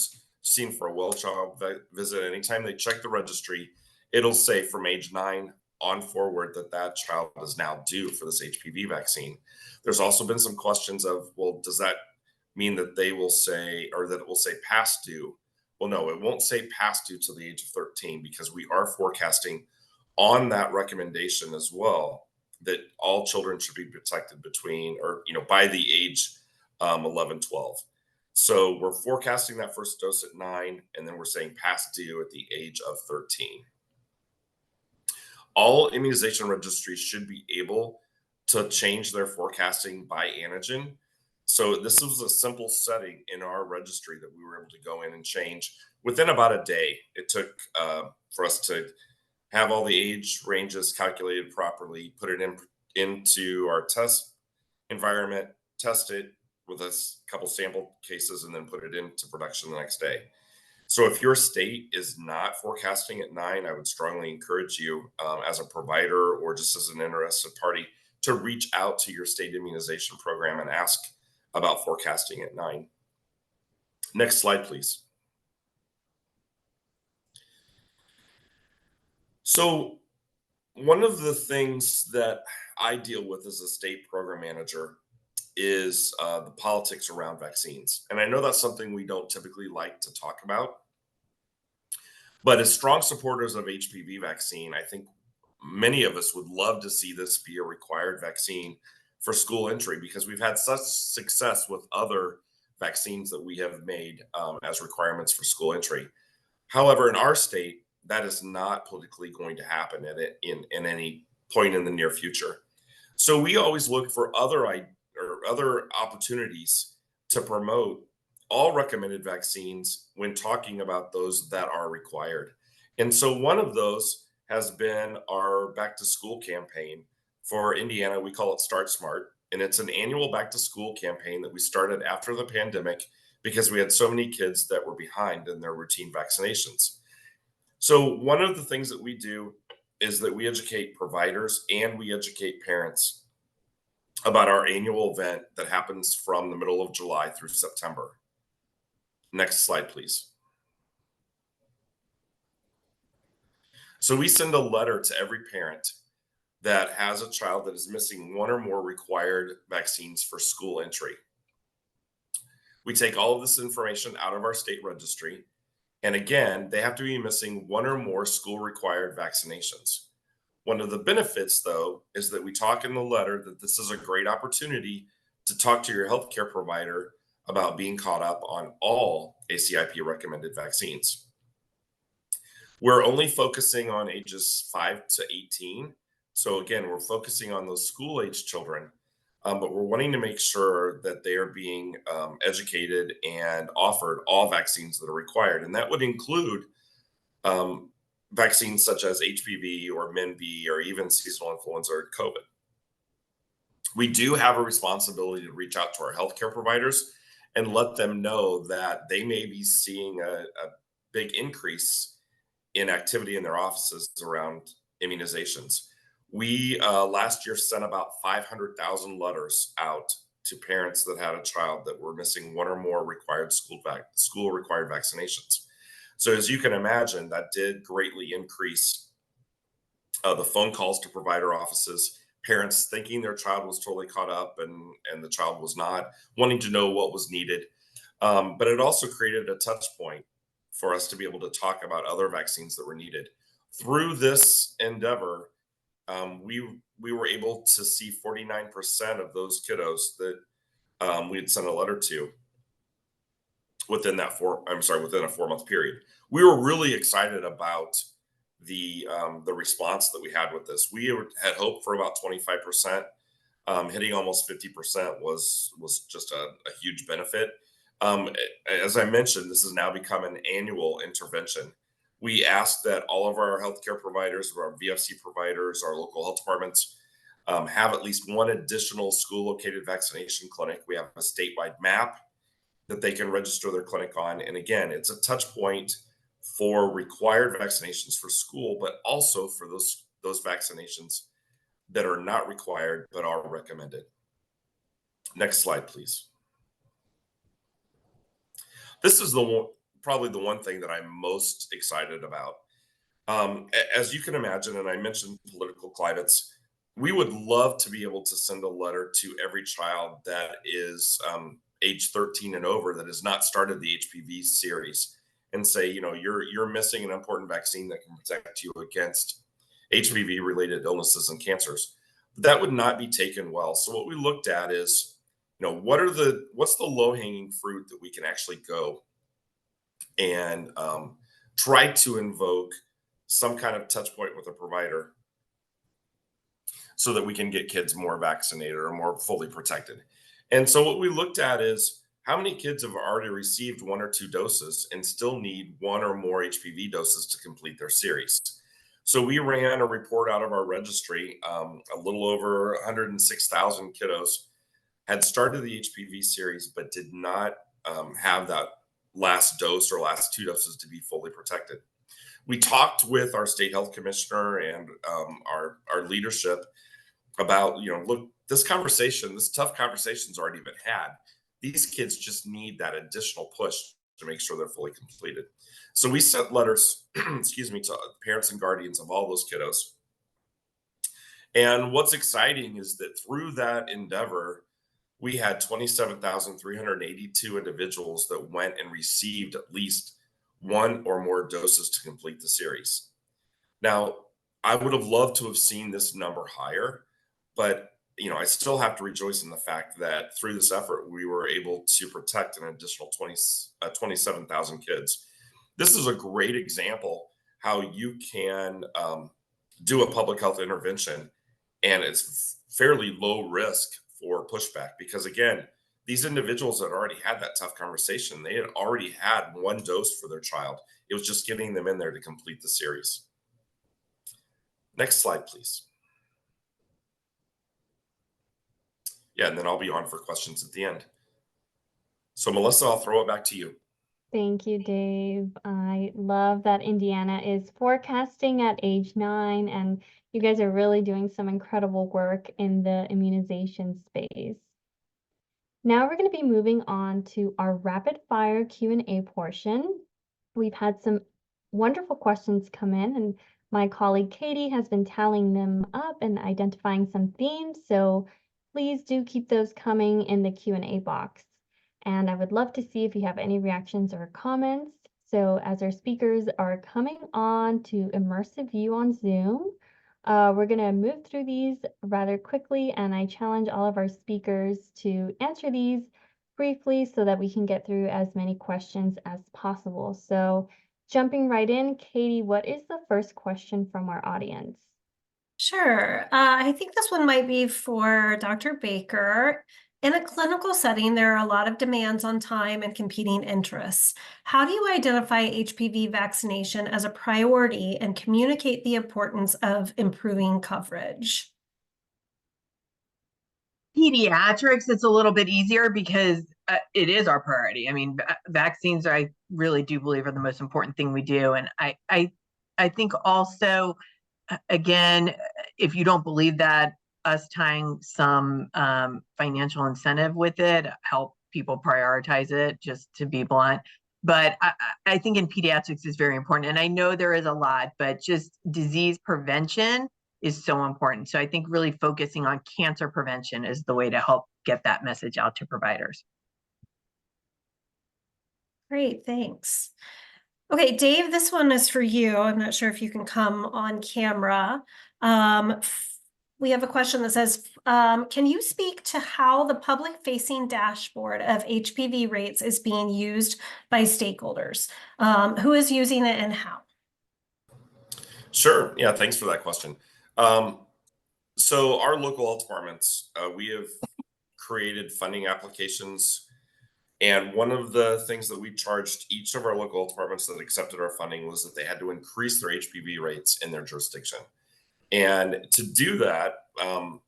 seen for a well child visit, anytime they check the registry, it'll say from age 9 on forward that child is now due for this HPV vaccine. There's also been some questions of, well, does that mean that they will say, or that it will say past due? Well, no, it won't say past due till the age of 13, because we are forecasting on that recommendation as well that all children should be protected between, or, by the age 11, 12. So we're forecasting that first dose at 9, and then we're saying past due at the age of 13. All immunization registries should be able to change their forecasting by antigen. So this was a simple setting in our registry that we were able to go in and change within about a day. It took for us to have all the age ranges calculated properly, put it into our test environment, test it with a couple sample cases, and then put it into production the next day. So if your state is not forecasting at 9, I would strongly encourage you as a provider or just as an interested party to reach out to your state immunization program and ask about forecasting at 9. Next slide, please. So one of the things that I deal with as a state program manager is the politics around vaccines. And I know that's something we don't typically like to talk about. But as strong supporters of HPV vaccine, I think many of us would love to see this be a required vaccine for school entry, because we've had such success with other vaccines that we have made as requirements for school entry. However, in our state, that is not politically going to happen in any point in the near future. So we always look for other opportunities to promote all recommended vaccines when talking about those that are required. And so one of those has been our back to school campaign for Indiana. We call it Start Smart. And it's an annual back to school campaign that we started after the pandemic because we had so many kids that were behind in their routine vaccinations. So one of the things that we do is that we educate providers and we educate parents about our annual event that happens from the middle of July through September. Next slide, please. So we send a letter to every parent that has a child that is missing one or more required vaccines for school entry. We take all of this information out of our state registry. And again, they have to be missing one or more school required vaccinations. One of the benefits, though, is that we talk in the letter that this is a great opportunity to talk to your healthcare provider about being caught up on all ACIP recommended vaccines. We're only focusing on ages 5 to 18. So again, we're focusing on those school age children, but we're wanting to make sure that they are being educated and offered all vaccines that are required. And that would include um, vaccines such as HPV or MenB or even seasonal influenza or COVID. We do have a responsibility to reach out to our healthcare providers and let them know that they may be seeing a big increase in activity in their offices around immunizations. We last year sent about 500,000 letters out to parents that had a child that were missing one or more required school required vaccinations. So as you can imagine, that did greatly increase the phone calls to provider offices, parents thinking their child was totally caught up and the child was not, wanting to know what was needed. But it also created a touch point for us to be able to talk about other vaccines that were needed. Through this endeavor, we were able to see 49% of those kiddos that we had sent a letter to within a 4-month period. We were really excited about the response that we had with this. We had hoped for about 25%. Hitting almost 50% was just a huge benefit. As I mentioned, this has now become an annual intervention. We ask that all of our healthcare providers, our VFC providers, our local health departments have at least one additional school-located vaccination clinic. We have a statewide map that they can register their clinic on. And again, it's a touch point for required vaccinations for school, but also for those vaccinations that are not required but are recommended. Next slide, please. This is probably the one thing that I'm most excited about. As you can imagine, and I mentioned political climates, we would love to be able to send a letter to every child that is age 13 and over that has not started the HPV series and say, you're missing an important vaccine that can protect you against HPV related illnesses and cancers. But that would not be taken well. So what we looked at is, what's the low hanging fruit that we can actually go and try to invoke some kind of touch point with a provider so that we can get kids more vaccinated or more fully protected. And so what we looked at is how many kids have already received 1 or 2 doses and still need 1 or more HPV doses to complete their series. So we ran a report out of our registry. A little over 106,000 kiddos had started the HPV series, but did not have that last dose or last 2 doses to be fully protected. We talked with our state health commissioner and our leadership about, look, this tough conversation's already been had. These kids just need that additional push to make sure they're fully completed. So we sent letters, to parents and guardians of all those kiddos. And what's exciting is that through that endeavor, we had 27,382 individuals that went and received at least 1 or more doses to complete the series. Now, I would have loved to have seen this number higher, but I still have to rejoice in the fact that through this effort, we were able to protect an additional 27,000 kids. This is a great example how you can do a public health intervention, and it's fairly low risk for pushback because, again, these individuals had already had that tough conversation. They had already had 1 dose for their child. It was just getting them in there to complete the series. Next slide, please. Yeah, and then I'll be on for questions at the end. So Melissa, I'll throw it back to you. Thank you, Dave. I love that Indiana is forecasting at age 9, and you guys are really doing some incredible work in the immunization space. Now we're going to be moving on to our rapid fire Q&A portion. We've had some wonderful questions come in, and My colleague Katie has been tallying them up and identifying some themes, so please do keep those coming in the Q&A box. And I would love to see if you have any reactions or comments. So as our speakers are coming on to immersive view on Zoom, we're going to move through these rather quickly, and I challenge all of our speakers to answer these briefly so that we can get through as many questions as possible. So jumping right in, Katie, what is the first question from our audience? Sure. I think this one might be for Dr. Baker. In a clinical setting, there are a lot of demands on time and competing interests. How do you identify HPV vaccination as a priority and communicate the importance of improving coverage? Pediatrics, it's a little bit easier because it is our priority. I mean, vaccines, I really do believe, are the most important thing we do. And I think also, again, if you don't believe that, us tying some financial incentive with it help people prioritize it, just to be blunt. But I think in pediatrics is very important. And I know there is a lot, but just disease prevention is so important. So I think really focusing on cancer prevention is the way to help get that message out to providers. Great, thanks. Okay, Dave, this one is for you. I'm not sure if you can come on camera. We have a question that says, can you speak to how the public-facing dashboard of HPV rates is being used by stakeholders? Who is using it and how? Sure. Yeah, thanks for that question. So our local health departments, we have created funding applications. And one of the things that we charged each of our local health departments that accepted our funding was that they had to increase their HPV rates in their jurisdiction. And to do that,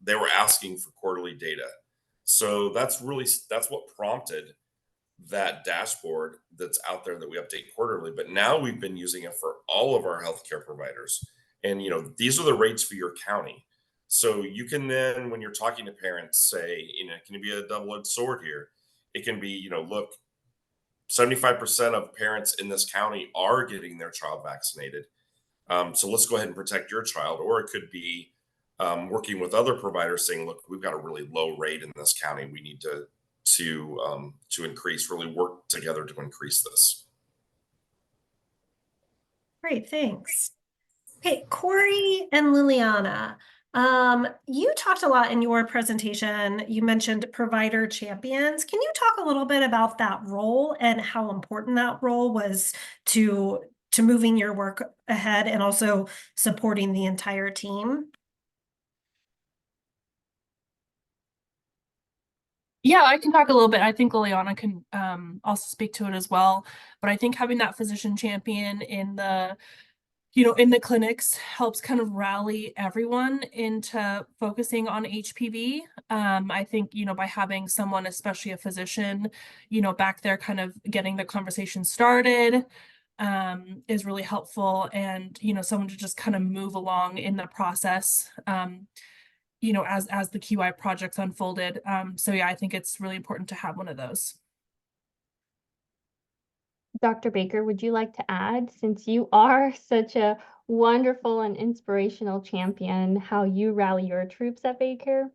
they were asking for quarterly data. So that's what prompted that dashboard that's out there that we update quarterly. But now we've been using it for all of our healthcare providers. And these are the rates for your county. So you can then, when you're talking to parents, say, can it be a double-edged sword here? It can be, look, 75% of parents in this county are getting their child vaccinated. So let's go ahead and protect your child. Or it could be working with other providers saying, look, we've got a really low rate in this county. We need to increase, really work together to increase this. Great, thanks. Okay, Corey and Liliana, you talked a lot in your presentation. You mentioned provider champions. Can you talk a little bit about that role and how important that role was to moving your work ahead and also supporting the entire team? Yeah, I can talk a little bit. I think Liliana can also speak to it as well. But I think having that physician champion in the clinics helps kind of rally everyone into focusing on HPV. I think, by having someone, especially a physician, back there kind of getting the conversation started is really helpful. And, someone to just kind of move along in the process, as the QI projects unfolded. So yeah, I think it's really important to have one of those. Dr. Baker, would you like to add, since you are such a wonderful and inspirational champion, how you rally your troops at Baker?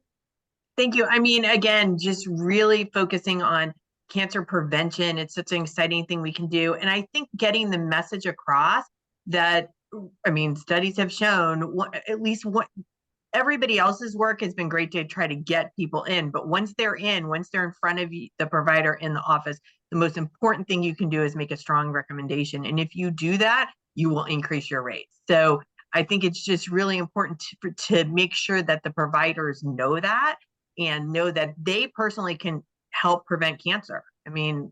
Thank you. I mean, again, just really focusing on cancer prevention. It's such an exciting thing we can do. And I think getting the message across that, studies have shown everybody else's work has been great to try to get people in. But once they're in front of the provider in the office, the most important thing you can do is make a strong recommendation. And if you do that, you will increase your rates. So I think it's just really important to make sure that the providers know that and know that they personally can help prevent cancer. I mean,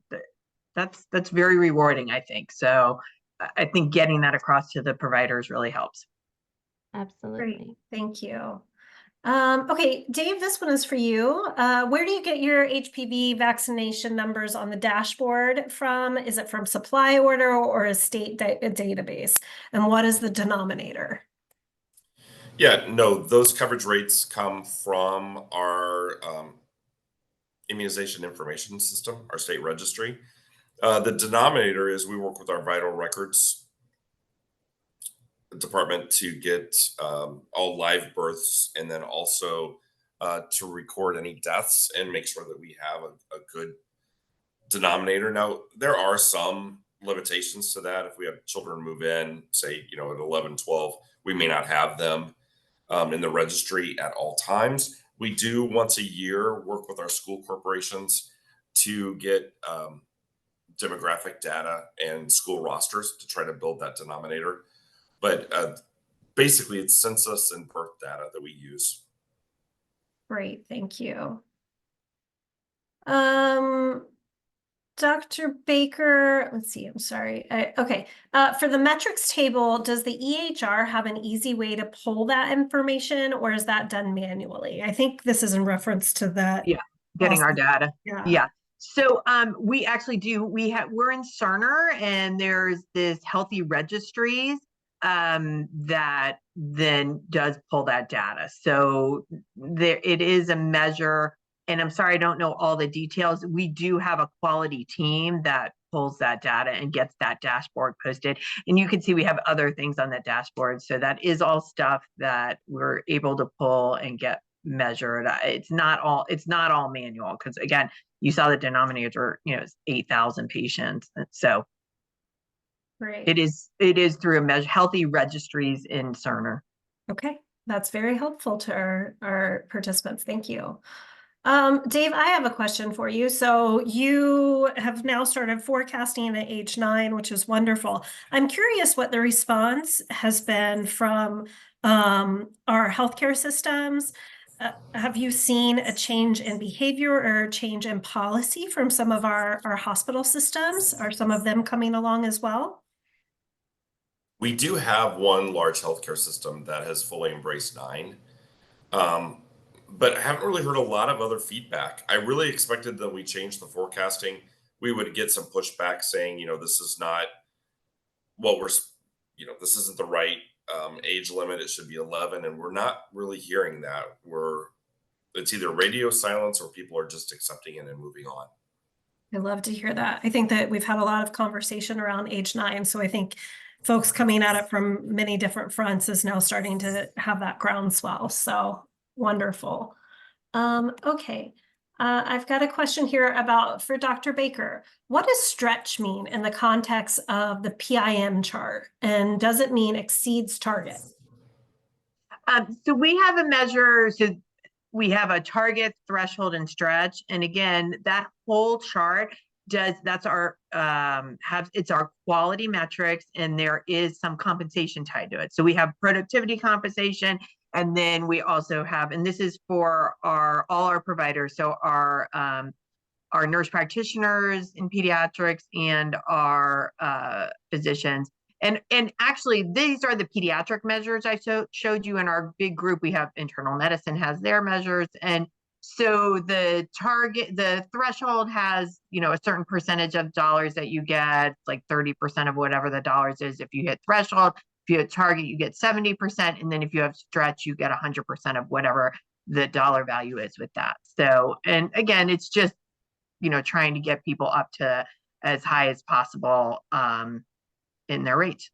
that's very rewarding, I think. So I think getting that across to the providers really helps. Absolutely. Great, thank you. Okay, Dave, this one is for you. Where do you get your HPV vaccination numbers on the dashboard from? Is it from supply order or a state database? And what is the denominator? Yeah, no, those coverage rates come from our immunization information system, our state registry. The denominator is we work with our vital records department to get all live births, and then also to record any deaths and make sure that we have a good denominator. Now, there are some limitations to that. If we have children move in, say, at 11, 12, we may not have them in the registry at all times. We do once a year work with our school corporations to get demographic data and school rosters to try to build that denominator. But basically, it's census and birth data that we use. Great, thank you. Dr. Baker, let's see, I'm sorry. Okay, for the metrics table, does the EHR have an easy way to pull that information, or is that done manually? I think this is in reference to that. Yeah, getting our data. Yeah. Yeah. So we actually do, we're in Cerner, and there's this healthy registries that then does pull that data. So there it is a measure, and I'm sorry, I don't know all the details. We do have a quality team that pulls that data and gets that dashboard posted. And you can see we have other things on that dashboard. So that is all stuff that we're able to pull and get measured. It's not all manual, because again, you saw the denominator, it's 8,000 patients. So Great. it is through a measure, healthy registries in Cerner. Okay, that's very helpful to our participants. Thank you. Dave, I have a question for you. So you have now started forecasting at age 9, which is wonderful. I'm curious what the response has been from our healthcare systems. Have you seen a change in behavior or a change in policy from some of our hospital systems? Are some of them coming along as well? We do have one large healthcare system that has fully embraced 9. But I haven't really heard a lot of other feedback. I really expected that we changed the forecasting. We would get some pushback saying, this is not what this isn't the right age limit. It should be 11. And we're not really hearing that. It's either radio silence or people are just accepting it and moving on. I love to hear that. I think that we've had a lot of conversation around age 9. So I think folks coming at it from many different fronts is now starting to have that groundswell. So wonderful. Okay. I've got a question here for Dr. Baker. What does stretch mean in the context of the PIM chart? And does it mean exceeds target? So we have a measure, so we have a target, threshold, and stretch. And again, that whole chart it's our quality metrics, and there is some compensation tied to it. So we have productivity compensation, and then we also have, and this is for all our providers. So our nurse practitioners in pediatrics and our physicians. And actually, these are the pediatric measures I showed you in our big group. We have internal medicine has their measures. And so the threshold has, a certain percentage of dollars that you get, like 30% of whatever the dollars is. If you hit threshold, if you hit target, you get 70%. And then if you have stretch, you get 100% of whatever the dollar value is with that. So, and again, it's just, trying to get people up to as high as possible in their rates.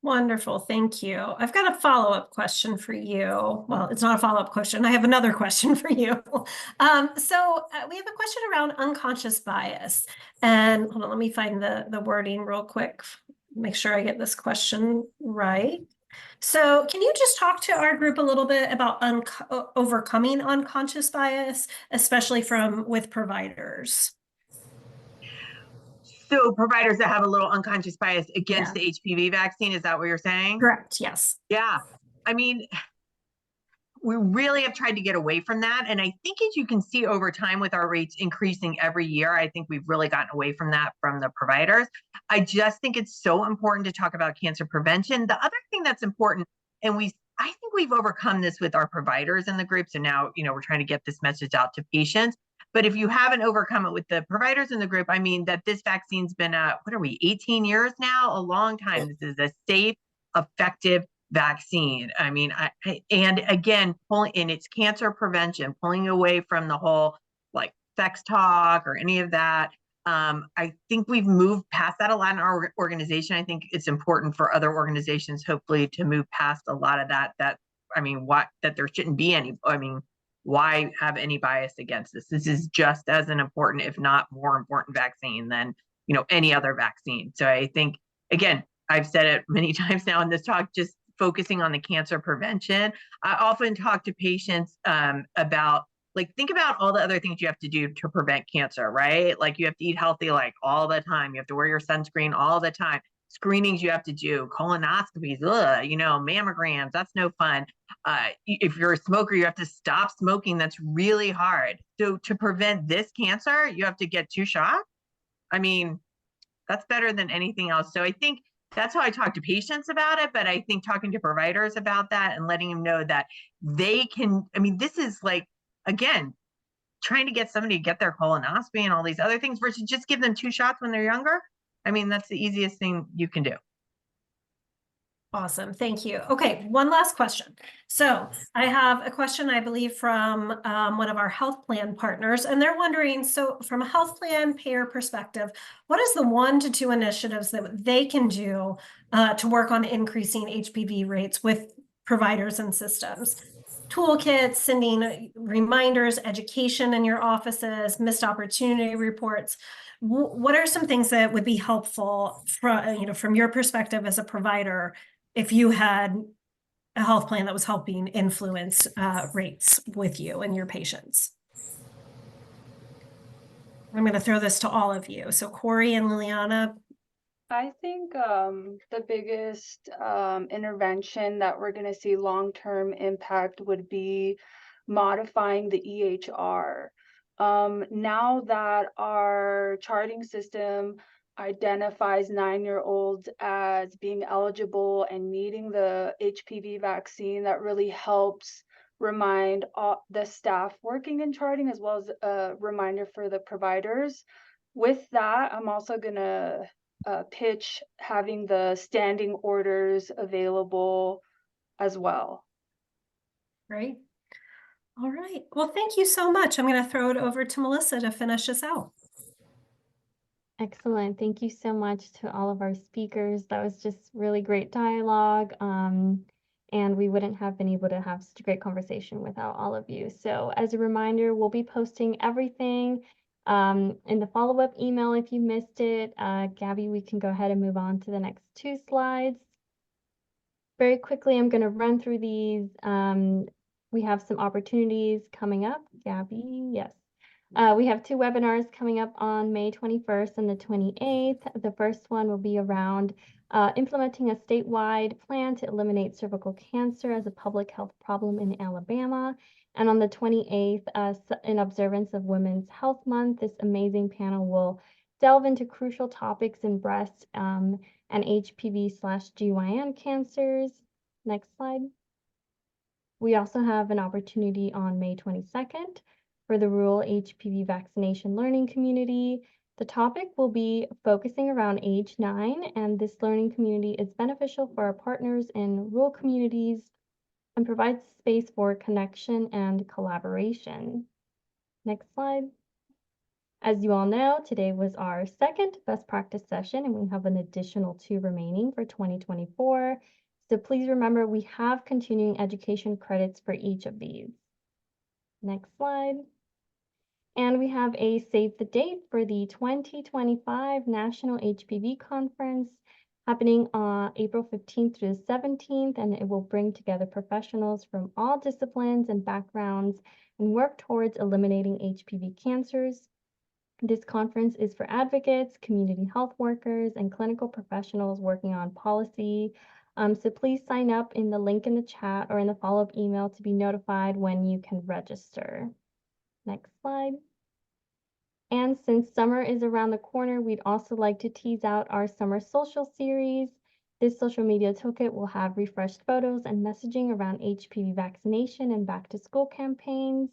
Wonderful, thank you. I've got a follow-up question for you. Well, it's not a follow-up question. I have another question for you. So we have a question around unconscious bias. And hold on, let me find the wording real quick. Make sure I get this question right. So can you just talk to our group a little bit about overcoming unconscious bias, especially with providers? So providers that have a little unconscious bias against the HPV vaccine, is that what you're saying? Correct, yes. Yeah. I mean, we really have tried to get away from that. And I think as you can see over time with our rates increasing every year, I think we've really gotten away from that from the providers. I just think it's so important to talk about cancer prevention. The other thing that's important, and I think we've overcome this with our providers in the group. So now, we're trying to get this message out to patients. But if you haven't overcome it with the providers in the group, I mean, that this vaccine's been, 18 years now? A long time. This is a safe, effective vaccine. I mean, and again, it's cancer prevention, pulling away from the whole like sex talk or any of that. I think we've moved past that a lot in our organization. I think it's important for other organizations, hopefully, to move past a lot of that, that there shouldn't be any, why have any bias against this? This is just as an important, if not more important vaccine than, any other vaccine. So I think, again, I've said it many times now in this talk, just focusing on the cancer prevention. I often talk to patients about, think about all the other things you have to do to prevent cancer, right? Like you have to eat healthy, all the time. You have to wear your sunscreen all the time. Screenings you have to do, colonoscopies, mammograms, that's no fun. If you're a smoker, you have to stop smoking. That's really hard. So to prevent this cancer, you have to get 2 shots. That's better than anything else. So I think that's how I talk to patients about it. But I think talking to providers about that and letting them know that they can, this is again, trying to get somebody to get their colonoscopy and all these other things versus just give them 2 shots when they're younger. That's the easiest thing you can do. Awesome. Thank you. Okay, one last question. So I have a question, I believe, from one of our health plan partners, and they're wondering, so from a health plan payer perspective, what is the 1 to 2 initiatives that they can do to work on increasing HPV rates with providers and systems? Toolkits, sending reminders, education in your offices, missed opportunity reports. What are some things that would be helpful from your perspective as a provider if you had a health plan that was helping influence rates with you and your patients? I'm going to throw this to all of you. So Corey and Liliana. I think the biggest intervention that we're going to see long-term impact would be modifying the EHR. Now that our charting system identifies 9-year-olds as being eligible and needing the HPV vaccine, that really helps remind the staff working in charting as well as a reminder for the providers. With that, I'm also going to pitch having the standing orders available as well. Great. All right. Well, thank you so much. I'm going to throw it over to Melissa to finish us out. Excellent. Thank you so much to all of our speakers. That was just really great dialogue. And we wouldn't have been able to have such a great conversation without all of you. So as a reminder, we'll be posting everything in the follow-up email if you missed it. Gabby, we can go ahead and move on to the next 2 slides. Very quickly, I'm going to run through these. We have some opportunities coming up. Gabby, yes. We have 2 webinars coming up on May 21st and the 28th. The first one will be around implementing a statewide plan to eliminate cervical cancer as a public health problem in Alabama. And on the 28th, in observance of Women's Health Month, this amazing panel will delve into crucial topics in breast and HPV/GYN cancers. Next slide. We also have an opportunity on May 22nd for the rural HPV vaccination learning community. The topic will be focusing around age 9, and this learning community is beneficial for our partners in rural communities and provides space for connection and collaboration. Next slide. As you all know, today was our 2nd best practice session, and we have an additional 2 remaining for 2024. So please remember, we have continuing education credits for each of these. Next slide. And we have a save the date for the 2025 National HPV Conference happening on April 15th through the 17th, and it will bring together professionals from all disciplines and backgrounds and work towards eliminating HPV cancers. This conference is for advocates, community health workers, and clinical professionals working on policy. So please sign up in the link in the chat or in the follow-up email to be notified when you can register. Next slide. And since summer is around the corner, we'd also like to tease out our summer social series. This social media toolkit will have refreshed photos and messaging around HPV vaccination and back to school campaigns.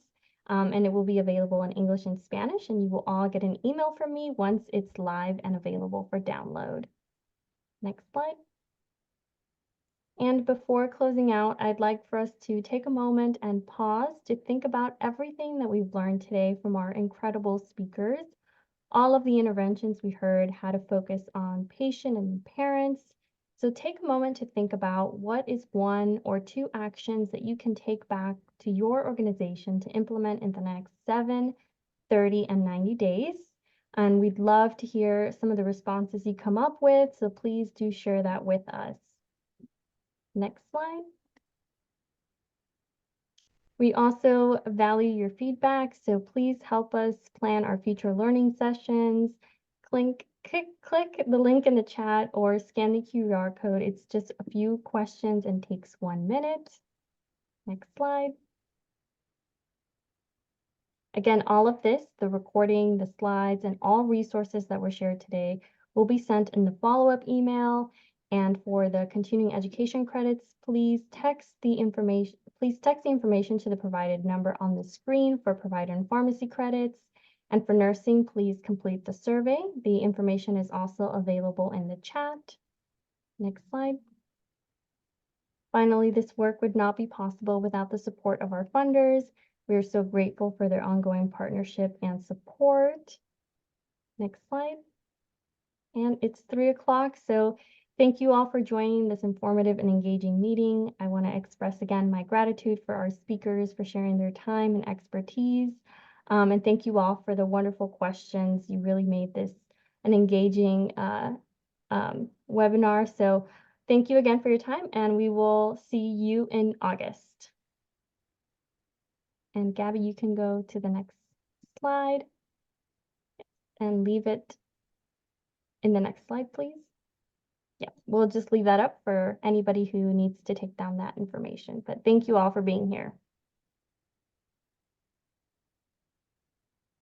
And it will be available in English and Spanish, and you will all get an email from me once it's live and available for download. Next slide. And before closing out, I'd like for us to take a moment and pause to think about everything that we've learned today from our incredible speakers. all of the interventions we heard had to focus on patient and parents. So take a moment to think about what is 1 or 2 actions that you can take back to your organization to implement in the next 7, 30, and 90 days. And we'd love to hear some of the responses you come up with, so please do share that with us. Next slide. We also value your feedback, so please help us plan our future learning sessions. Click the link in the chat or scan the QR code. It's just a few questions and takes 1 minute. Next slide. Again, all of this, the recording, the slides, and all resources that were shared today will be sent in the follow-up email. And for the continuing education credits, please text the information to the provided number on the screen for provider and pharmacy credits. And for nursing, please complete the survey. The information is also available in the chat. Next slide. Finally, this work would not be possible without the support of our funders. We are so grateful for their ongoing partnership and support. Next slide. And it's 3 o'clock, so thank you all for joining this informative and engaging meeting. I want to express again my gratitude for our speakers for sharing their time and expertise. And thank you all for the wonderful questions. You really made this an engaging webinar. So thank you again for your time, and we will see you in August. And Gabby, you can go to the next slide and leave it in the next slide, please. Yeah, we'll just leave that up for anybody who needs to take down that information. But thank you all for being here.